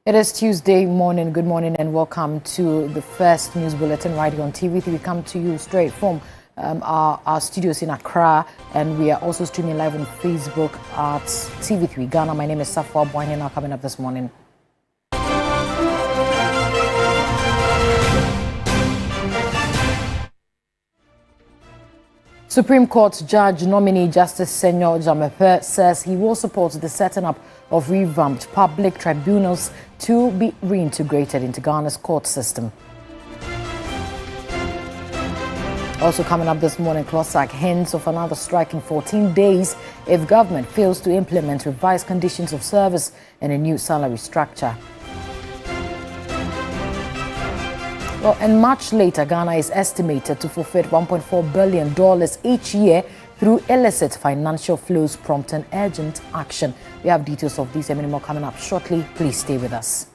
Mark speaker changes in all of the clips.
Speaker 1: It is Tuesday morning. Good morning and welcome to the first news bulletin right here on TV3. We come to you straight from our studios in Accra, and we are also streaming live on Facebook at TV3 Ghana. My name is Safwa Boyne. Now coming up this morning. Supreme Court Judge nominee Justice Senyor Jammeh says he will support the setting up of revamped public tribunals to be reintegrated into Ghana's court system. Also coming up this morning, CLOSAC hints of another strike in 14 days if government fails to implement revised conditions of service and a new salary structure. Well, and much later, Ghana is estimated to forfeit $1.4 billion each year through illicit financial flows, prompting urgent action. We have details of these and many more coming up shortly. Please stay with us.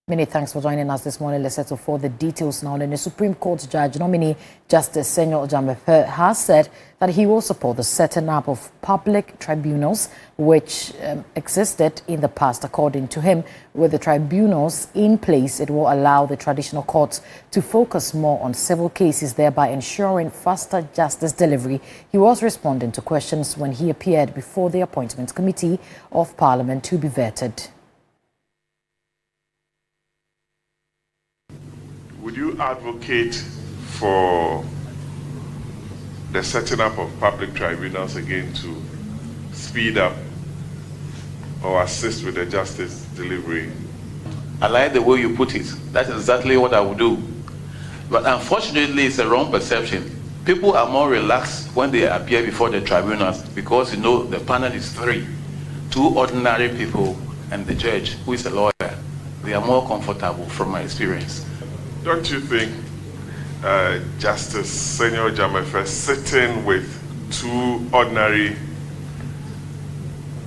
Speaker 1: Many thanks for joining us this morning. Let's settle for the details now. And the Supreme Court Judge nominee Justice Senyor Jammeh has said that he will support the setting up of public tribunals which existed in the past. According to him, with the tribunals in place, it will allow the traditional courts to focus more on civil cases, thereby ensuring faster justice delivery. He was responding to questions when he appeared before the Appointments Committee of Parliament to be vetted.
Speaker 2: Would you advocate for the setting up of public tribunals again to speed up or assist with the justice delivery?
Speaker 3: I like the way you put it. That's exactly what I would do. But unfortunately, it's a wrong perception. People are more relaxed when they appear before the tribunals because, you know, the panel is three. Two ordinary people and the judge, who is a lawyer. They are more comfortable from my experience.
Speaker 2: Don't you think Justice Senyor Jammeh sitting with two ordinary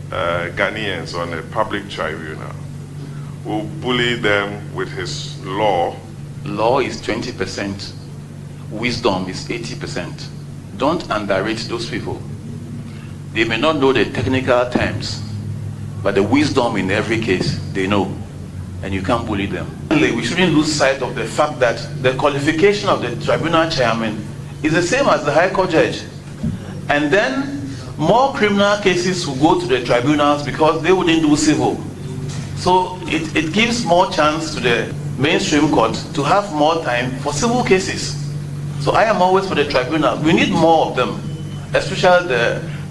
Speaker 2: Ghanaians on a public tribunal will bully them with his law?
Speaker 3: Law is 20%. Wisdom is 80%. Don't underrate those people. They may not know the technical terms, but the wisdom in every case, they know. And you can't bully them. We shouldn't lose sight of the fact that the qualification of the tribunal chairman is the same as the High Court judge. And then more criminal cases will go to the tribunals because they wouldn't do civil. So it gives more chance to the mainstream court to have more time for civil cases. So I am always for the tribunals. We need more of them, especially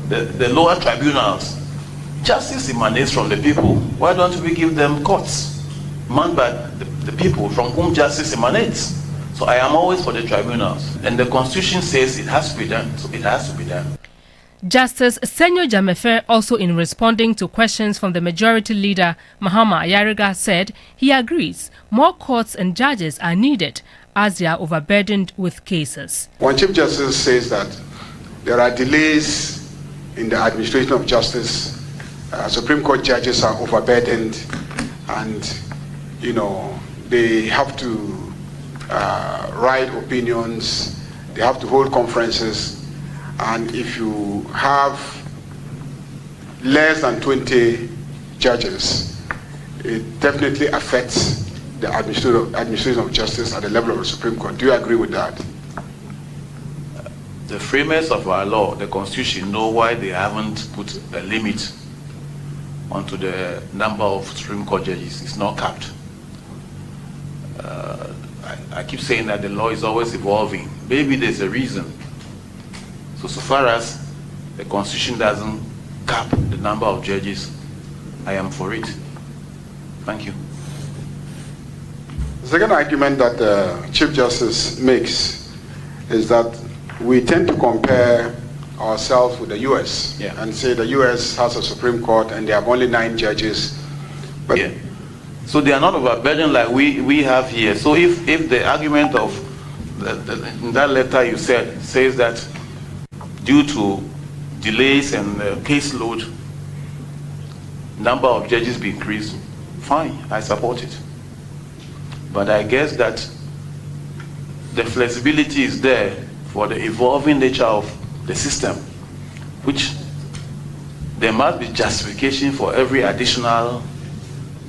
Speaker 3: the lower tribunals. Justice emanates from the people. Why don't we give them courts manned by the people from whom justice emanates? So I am always for the tribunals. And the Constitution says it has to be done, so it has to be done.
Speaker 4: Justice Senyor Jammeh, also in responding to questions from the majority leader, Mahama Ayariga, said he agrees more courts and judges are needed as they are overburdened with cases.
Speaker 5: One Chief Justice says that there are delays in the administration of justice. Supreme Court judges are overburdened and they have to write opinions, they have to hold conferences, and if you have less than 20 judges, it definitely affects the administration of justice at the level of the Supreme Court. Do you agree with that?
Speaker 3: The framers of our law, the Constitution, know why they haven't put a limit onto the number of Supreme Court judges. It's not capped. I keep saying that the law is always evolving. Maybe there's a reason. So far as the Constitution doesn't cap the number of judges, I am for it. Thank you.
Speaker 5: The second argument that the Chief Justice makes is that we tend to compare ourselves with the US and say the US has a Supreme Court and they have only 9 judges. But
Speaker 3: yeah. So they are not overburdened like we have here. So if the argument of in that letter you says that due to delays and caseload, number of judges be increased, fine, I support it. But I guess that the flexibility is there for the evolving nature of the system, which there must be justification for every additional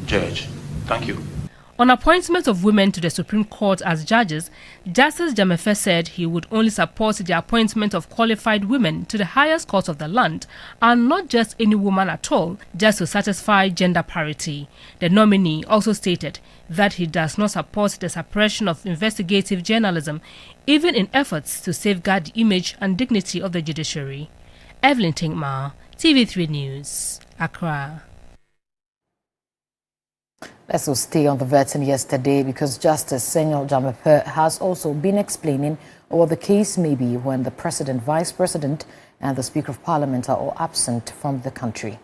Speaker 3: judge. Thank you.
Speaker 4: On appointment of women to the Supreme Court as judges, Justice Jamefe said he would only support the appointment of qualified women to the highest court of the land, and not just any woman at all, just to satisfy gender parity. The nominee also stated that he does not support the suppression of investigative journalism, even in efforts to safeguard the image and dignity of the judiciary. Evelyn Tinkma, TV3 News, Accra.
Speaker 1: Let's also stay on the veteran yesterday because Justice Senyor Jamefe has also been explaining what the case may be when the President, Vice President and the Speaker of Parliament are all absent from the country.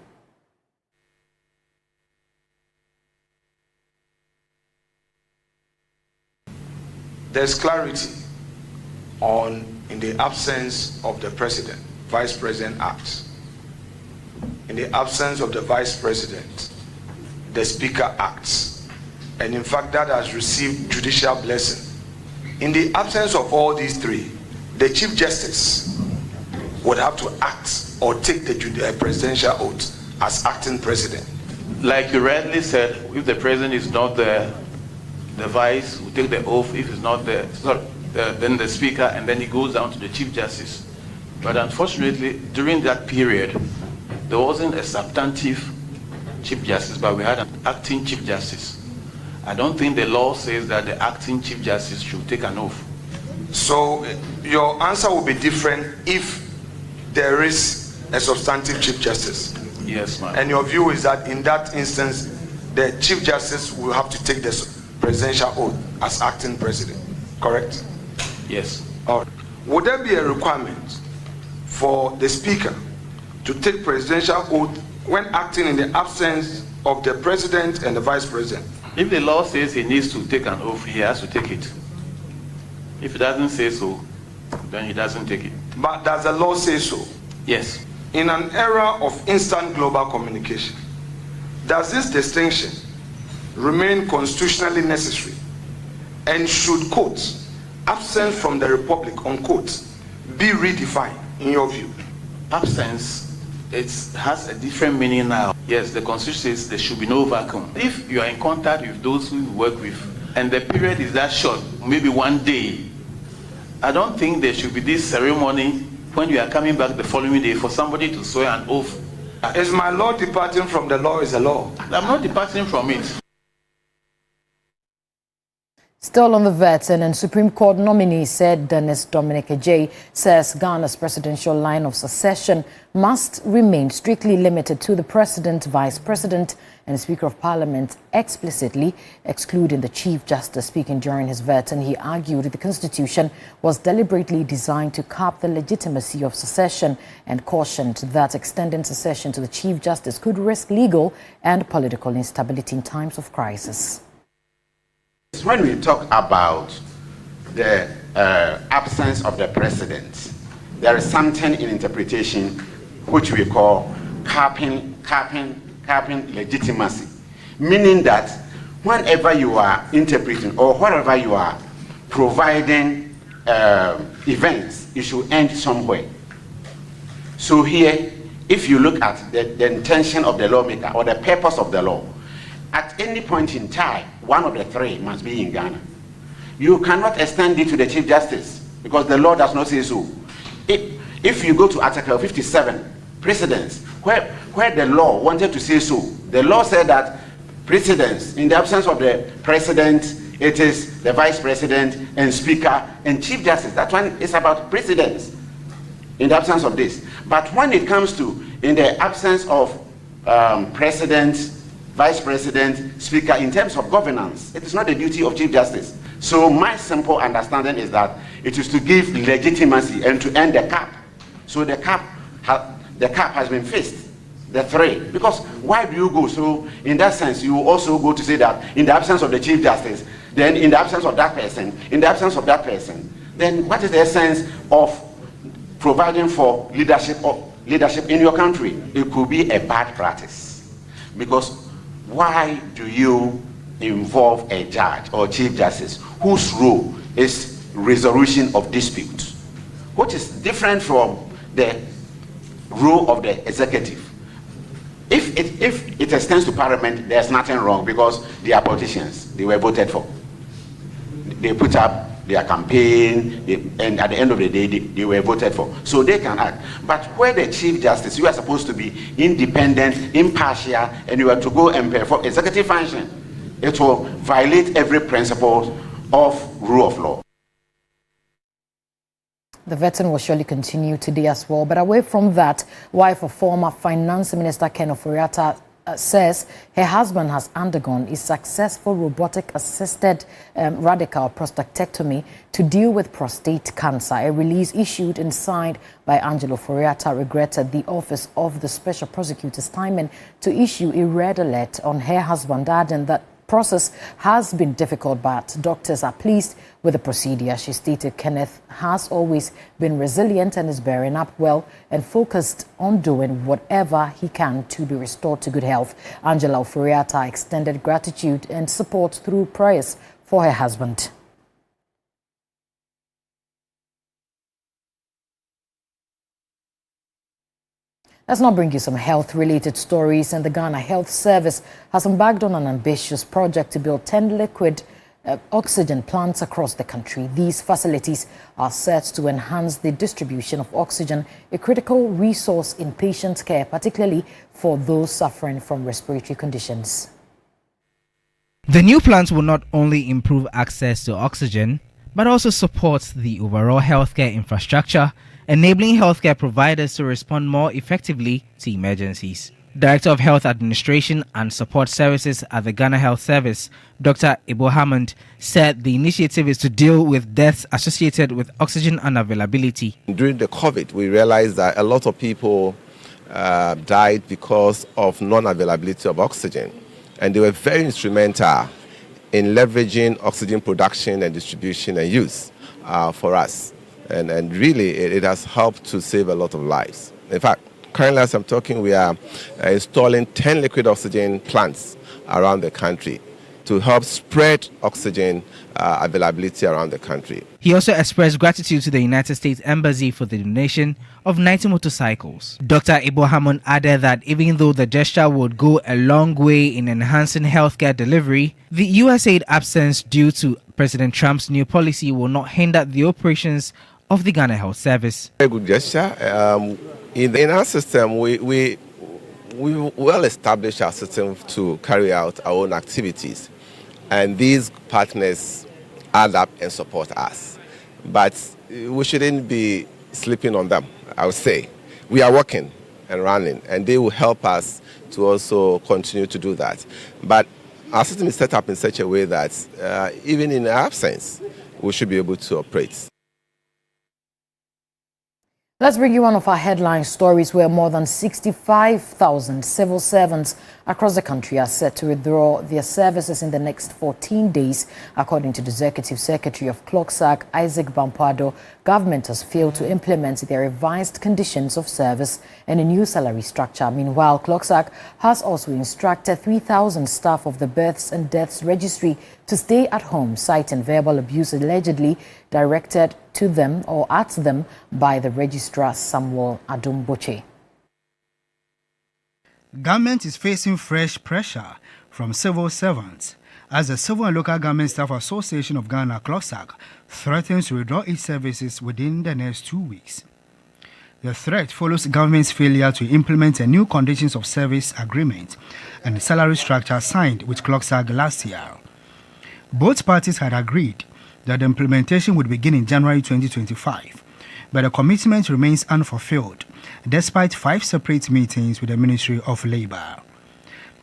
Speaker 5: There's clarity on, in the absence of the President, Vice President acts. In the absence of the Vice President, the Speaker acts. And in fact, that has received judicial blessing. In the absence of all these three, the Chief Justice would have to act or take the presidential oath as acting president.
Speaker 3: Like you rightly said, if the president is not there, the vice will take the oath. If it's not there, then the speaker, and then it goes down to the Chief Justice. But unfortunately, during that period, there wasn't a substantive Chief Justice, but we had an acting Chief Justice. I don't think the law says that the acting Chief Justice should take an oath.
Speaker 5: So your answer will be different if there is a substantive Chief Justice.
Speaker 3: Yes, ma'am.
Speaker 5: And your view is that in that instance, the Chief Justice will have to take the presidential oath as acting president, correct?
Speaker 3: Yes.
Speaker 5: All right. Would there be a requirement for the Speaker to take presidential oath when acting in the absence of the President and the Vice President?
Speaker 3: If the law says he needs to take an oath, he has to take it. If it doesn't say so, then he doesn't take it.
Speaker 5: But does the law say so?
Speaker 3: Yes.
Speaker 5: In an era of instant global communication, does this distinction remain constitutionally necessary? And should, quote, absence from the Republic, unquote, be redefined in your view?
Speaker 3: Absence, it has a different meaning now. Yes, the Constitution says there should be no vacuum. If you are in contact with those who you work with, and the period is that short, maybe one day, I don't think there should be this ceremony when you are coming back the following day for somebody to swear an oath.
Speaker 5: Is my law departing from the law is the law?
Speaker 3: I'm not departing from it.
Speaker 1: Still on the veteran, and Supreme Court nominee said Dennis Dominic Ajay says Ghana's presidential line of succession must remain strictly limited to the President, Vice President and Speaker of Parliament, explicitly excluding the Chief Justice. Speaking during his veteran, he argued the Constitution was deliberately designed to cap the legitimacy of succession and cautioned that extending succession to the Chief Justice could risk legal and political instability in times of crisis.
Speaker 6: When we talk about the absence of the president, there is something in interpretation which we call capping legitimacy, meaning that whenever you are interpreting or wherever you are providing events, it should end somewhere. So here, if you look at the intention of the lawmaker or the purpose of the law, at any point in time, one of the three must be in Ghana. You cannot extend it to the Chief Justice because the law does not say so. If you go to Article 57, precedence, where the law wanted to say so, the law said that precedence, in the absence of the President, it is the Vice President and Speaker and Chief Justice. That one is about precedence in the absence of this. But when it comes to in the absence of President, Vice President, Speaker, in terms of governance, it is not the duty of Chief Justice. So my simple understanding is that it is to give legitimacy and to end the cap. So the cap has been fixed, the three. Because why do you go? So in that sense, you also go to say that in the absence of the Chief Justice, then in the absence of that person, in the absence of that person, then what is the essence of providing for leadership in your country? It could be a bad practice. Because why do you involve a judge or Chief Justice whose role is resolution of disputes, which is different from the role of the executive? If it extends to Parliament, there's nothing wrong because they are politicians. They were voted for. They put up their campaign, and at the end of the day, they were voted for. So they can act. But where the Chief Justice, you are supposed to be independent, impartial, and you are to go and perform executive function, it will violate every principle of rule of law.
Speaker 1: The veteran will surely continue today as well. But away from that, wife of former Finance Minister Ken Ofori-Atta says her husband has undergone a successful robotic-assisted radical prostatectomy to deal with prostate cancer. A release issued and signed by Angelo Ofori-Atta regretted the Office of the Special Prosecutor's timing to issue a red alert on her husband, adding that process has been difficult, but doctors are pleased with the procedure. She stated Kenneth has always been resilient and is bearing up well and focused on doing whatever he can to be restored to good health. Angela Ofori-Atta extended gratitude and support through prayers for her husband. Let's now bring you some health-related stories. And the Ghana Health Service has embarked on an ambitious project to build 10 liquid oxygen plants across the country. These facilities are set to enhance the distribution of oxygen, a critical resource in patient care, particularly for those suffering from respiratory conditions.
Speaker 7: The new plants will not only improve access to oxygen, but also support the overall healthcare infrastructure, enabling healthcare providers to respond more effectively to emergencies. Director of Health Administration and Support Services at the Ghana Health Service, Dr. Ibo Hammond, said the initiative is to deal with deaths associated with oxygen unavailability.
Speaker 8: During the COVID, we realized that a lot of people died because of non-availability of oxygen, and they were very instrumental in leveraging oxygen production and distribution and use for us. And really, it has helped to save a lot of lives. In fact, currently as I'm talking, we are installing 10 liquid oxygen plants around the country to help spread oxygen availability around the country.
Speaker 7: He also expressed gratitude to the United States Embassy for the donation of 90 motorcycles. Dr. Ibo Hammond added that even though the gesture would go a long way in enhancing healthcare delivery, the USAID absence due to President Trump's new policy will not hinder the operations of the Ghana Health Service.
Speaker 8: Very good gesture. In our system, we well established our system to carry out our own activities, and these partners add up and support us. But we shouldn't be sleeping on them, I would say. We are working and running, and they will help us to also continue to do that. But our system is set up in such a way that even in absence, we should be able to operate.
Speaker 1: Let's bring you one of our headline stories where more than 65,000 civil servants across the country are set to withdraw their services in the next 14 days. According to the Executive Secretary of CLOGSAG, Isaac Bampoado, government has failed to implement their revised conditions of service and a new salary structure. Meanwhile, CLOGSAG has also instructed 3,000 staff of the Births and Deaths Registry to stay at home, citing verbal abuse allegedly directed to them or at them by the registrar Samuel Adumboche.
Speaker 9: Government is facing fresh pressure from civil servants as the Civil and Local Government Staff Association of Ghana, CLOGSAG, threatens to withdraw its services within the next 2 weeks. The threat follows government's failure to implement a new conditions of service agreement and salary structure signed with CLOGSAG last year. Both parties had agreed that the implementation would begin in January 2025, but the commitment remains unfulfilled despite 5 separate meetings with the Ministry of Labour.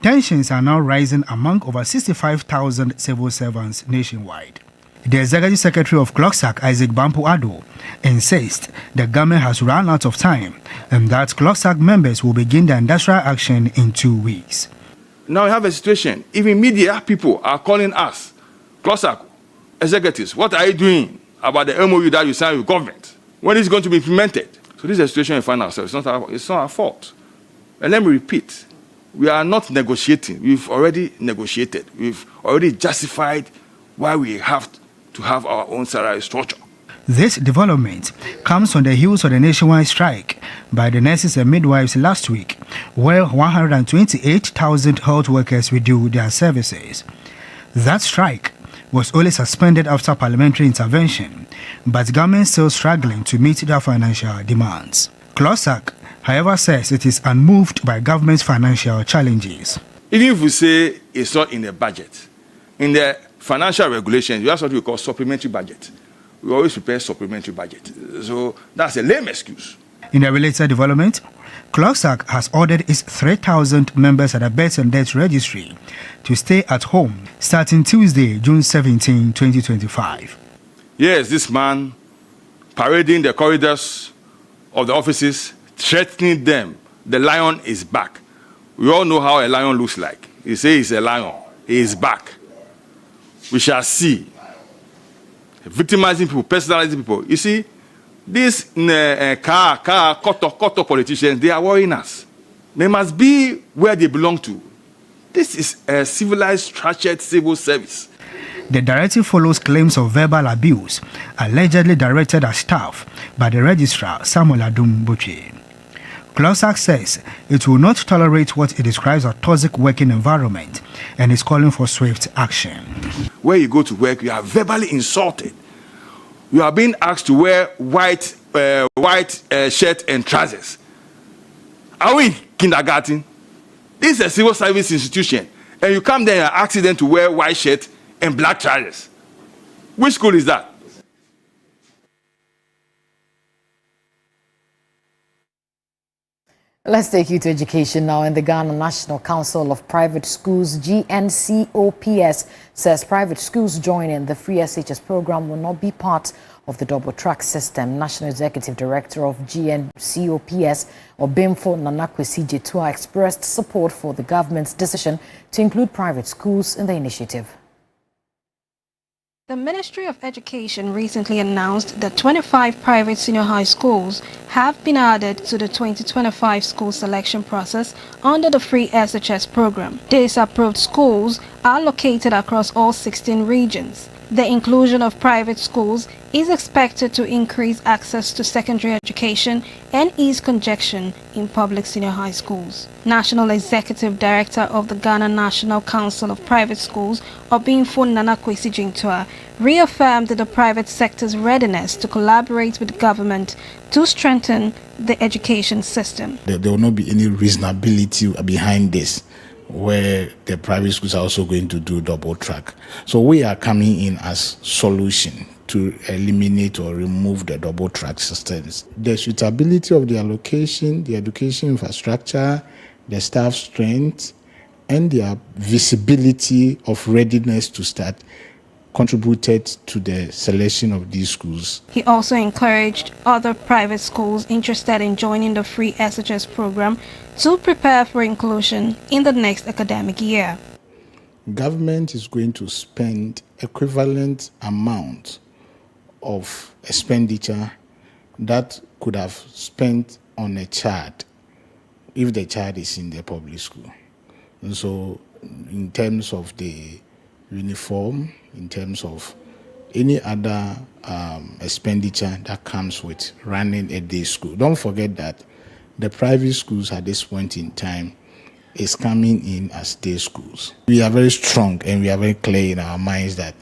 Speaker 9: Tensions are now rising among over 65,000 civil servants nationwide. The Executive Secretary of CLOGSAG, Isaac Bampoado, insists the government has run out of time and that CLOGSAG members will begin the industrial action in 2 weeks.
Speaker 10: Now we have a situation, even media people are calling us, CLOGSAG executives, what are you doing about the MOU that you signed with government? When is it going to be implemented? So this is a situation we find ourselves. It's not our fault. And let me repeat, we are not negotiating. We've already negotiated. We've already justified why we have to have our own salary structure.
Speaker 9: This development comes on the heels of the nationwide strike by the nurses and midwives last week, where 128,000 health workers withdrew their services. That strike was only suspended after parliamentary intervention, but government still struggling to meet their financial demands. CLOSAC, however, says it is unmoved by government's financial challenges.
Speaker 10: Even if we say it's not in the budget, in the financial regulations, we have what we call supplementary budget. We always prepare supplementary budget. So that's a lame excuse.
Speaker 9: In a related development, CLOSAC has ordered its 3,000 members at the Birth and Death Registry to stay at home starting Tuesday, June 17, 2025.
Speaker 10: Yes, this man parading the corridors of the offices, threatening them. The lion is back. We all know how a lion looks like. He says he's a lion. He is back. We shall see. Victimizing people, personalizing people. You see, these koto politicians, they are worrying us. They must be where they belong to. This is a civilized, structured civil service.
Speaker 9: The directive follows claims of verbal abuse allegedly directed at staff by the registrar Samuel Adum Boche. CLOSAC says it will not tolerate what it describes as a toxic working environment and is calling for swift action.
Speaker 10: Where you go to work, you are verbally insulted. You are being asked to wear white shirt and trousers. Are we in kindergarten? This is a civil service institution, and you come there and ask them to wear white shirt and black trousers. Which school is that?
Speaker 1: Let's take you to education now. In the Ghana National Council of Private Schools, GNCOPS, says private schools joining the free SHS program will not be part of the double track system. National Executive Director of GNCOPS, Obimfo Nanakwesi Jetua, expressed support for the government's decision to include private schools in the initiative.
Speaker 11: The Ministry of Education recently announced that 25 private senior high schools have been added to the 2025 school selection process under the free SHS program. These approved schools are located across all 16 regions. The inclusion of private schools is expected to increase access to secondary education and ease congestion in public senior high schools. National Executive Director of the Ghana National Council of Private Schools, Obimfo Nanakwesi Jetua, reaffirmed the private sector's readiness to collaborate with the government to strengthen the education system.
Speaker 12: There will not be any reasonability behind this, where the private schools are also going to do double track. So we are coming in as solution to eliminate or remove the double track systems. The suitability of the allocation, the education infrastructure, the staff strength, and their visibility of readiness to start contributed to the selection of these schools.
Speaker 11: He also encouraged other private schools interested in joining the free SHS program to prepare for inclusion in the next academic year.
Speaker 12: Government is going to spend equivalent amount of expenditure that could have spent on a child if the child is in the public school. And so in terms of the uniform, in terms of any other expenditure that comes with running a day school. Don't forget that the private schools at this point in time is coming in as day schools. We are very strong and we are very clear in our minds that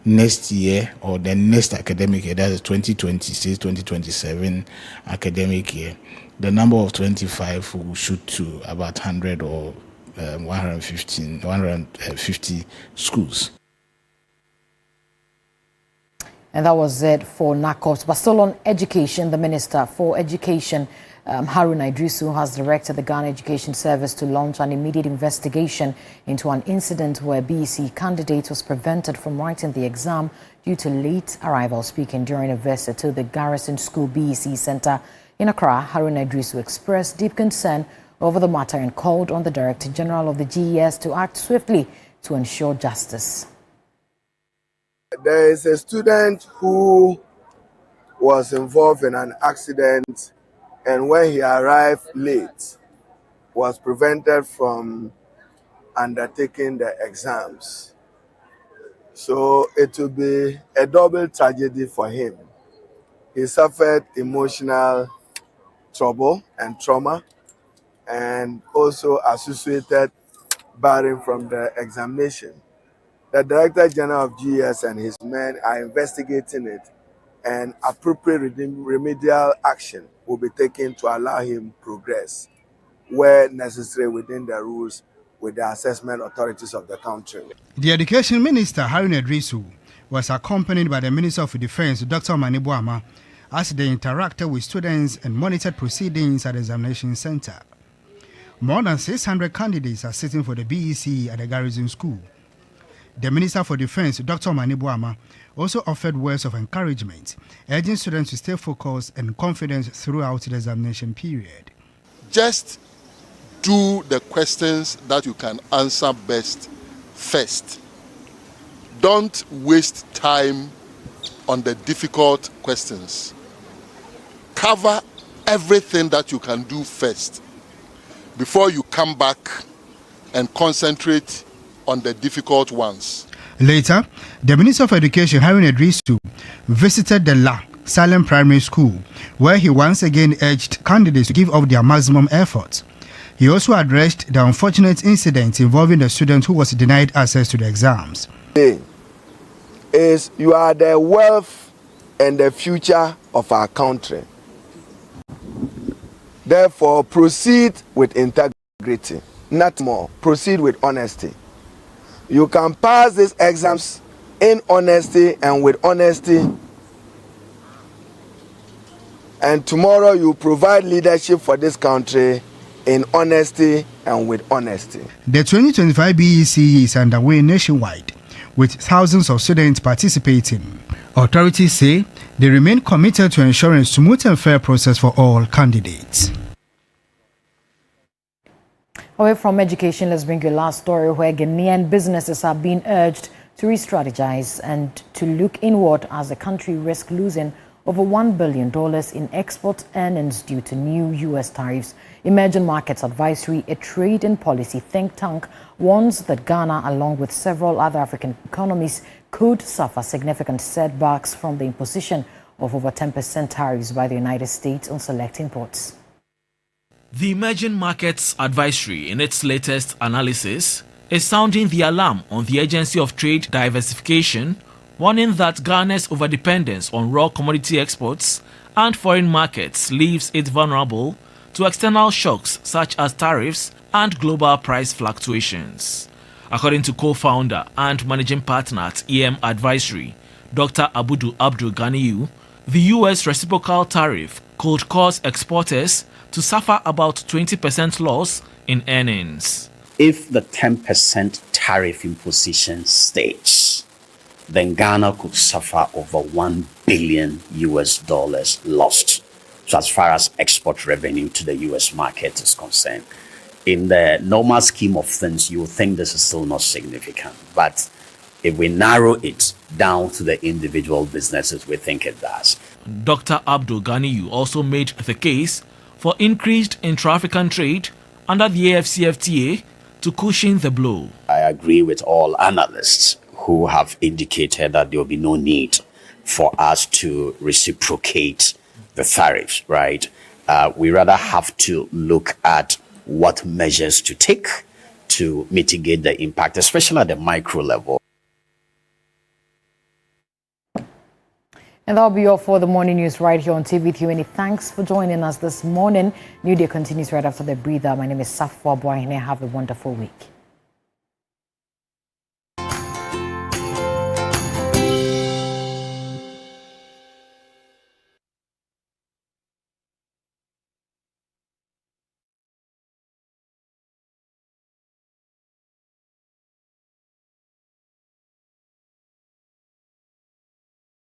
Speaker 12: next year or the next academic year, that is 2026-2027 academic year, the number of 25 will shoot to about 100 or 150 schools.
Speaker 1: And that was it for NACOPS. But still on education, the Minister for Education, Haruna Idrisu, has directed the Ghana Education Service to launch an immediate investigation into an incident where BECE candidate was prevented from writing the exam due to late arrival. Speaking during a visit to the Garrison School BECE Center in Accra, Haruna Idrisu expressed deep concern over the matter and called on the Director General of the GES to act swiftly to ensure justice.
Speaker 13: There is a student who was involved in an accident, and when he arrived late, was prevented from undertaking the exams. So it will be a double tragedy for him. He suffered emotional trouble and trauma, and also associated barring from the examination. The Director General of GS and his men are investigating it, and appropriate remedial action will be taken to allow him progress where necessary within the rules with the assessment authorities of the country.
Speaker 9: The Education Minister, Harun Edrisu, was accompanied by the Minister of Defense, Dr. Manibuama, as they interacted with students and monitored proceedings at the examination center. More than 600 candidates are sitting for the BECE at the Garrison School. The Minister for Defense, Dr. Manibuama, also offered words of encouragement, urging students to stay focused and confident throughout the examination period.
Speaker 14: Just do the questions that you can answer best first. Don't waste time on the difficult questions. Cover everything that you can do first before you come back and concentrate on the difficult ones.
Speaker 9: Later, the Minister of Education, Harun Edrisu, visited the La Salem Primary School, where he once again urged candidates to give up their maximum effort. He also addressed the unfortunate incident involving the student who was denied access to the exams.
Speaker 13: You are the wealth and the future of our country. Therefore, proceed with integrity, not more. Proceed with honesty. You can pass these exams in honesty and with honesty, and tomorrow you provide leadership for this country in honesty and with honesty.
Speaker 9: The 2025 BECE is underway nationwide, with thousands of students participating. Authorities say they remain committed to ensuring a smooth and fair process for all candidates.
Speaker 1: Away from education, let's bring you a last story where Ghanaian businesses are being urged to re-strategize and to look inward as the country risks losing over $1 billion in export earnings due to new U.S. tariffs. Emerging Markets Advisory, a trade and policy think tank, warns that Ghana, along with several other African economies, could suffer significant setbacks from the imposition of over 10% tariffs by the United States on select imports.
Speaker 15: The Emerging Markets Advisory, in its latest analysis, is sounding the alarm on the Agency of Trade Diversification, warning that Ghana's overdependence on raw commodity exports and foreign markets leaves it vulnerable to external shocks such as tariffs and global price fluctuations. According to co-founder and managing partner at EM Advisory, Dr. Abudu Abdul Ganiyu, the U.S. reciprocal tariff could cause exporters to suffer about 20% loss in earnings.
Speaker 16: If the 10% tariff imposition stays, then Ghana could suffer over $1 billion lost. So as far as export revenue to the US market is concerned, in the normal scheme of things, you would think this is still not significant. But if we narrow it down to the individual businesses, we think it does.
Speaker 15: Dr. Abdul Ganiyu also made the case for increased intra-African trade under the AFCFTA to cushion the blow.
Speaker 16: I agree with all analysts who have indicated that there will be no need for us to reciprocate the tariffs, right? We rather have to look at what measures to take to mitigate the impact, especially at the micro level.
Speaker 1: And that'll be all for the morning news right here on TV3. Thanks for joining us this morning. New Day continues right after the breather. My name is Safwa Boahine. Have a wonderful week.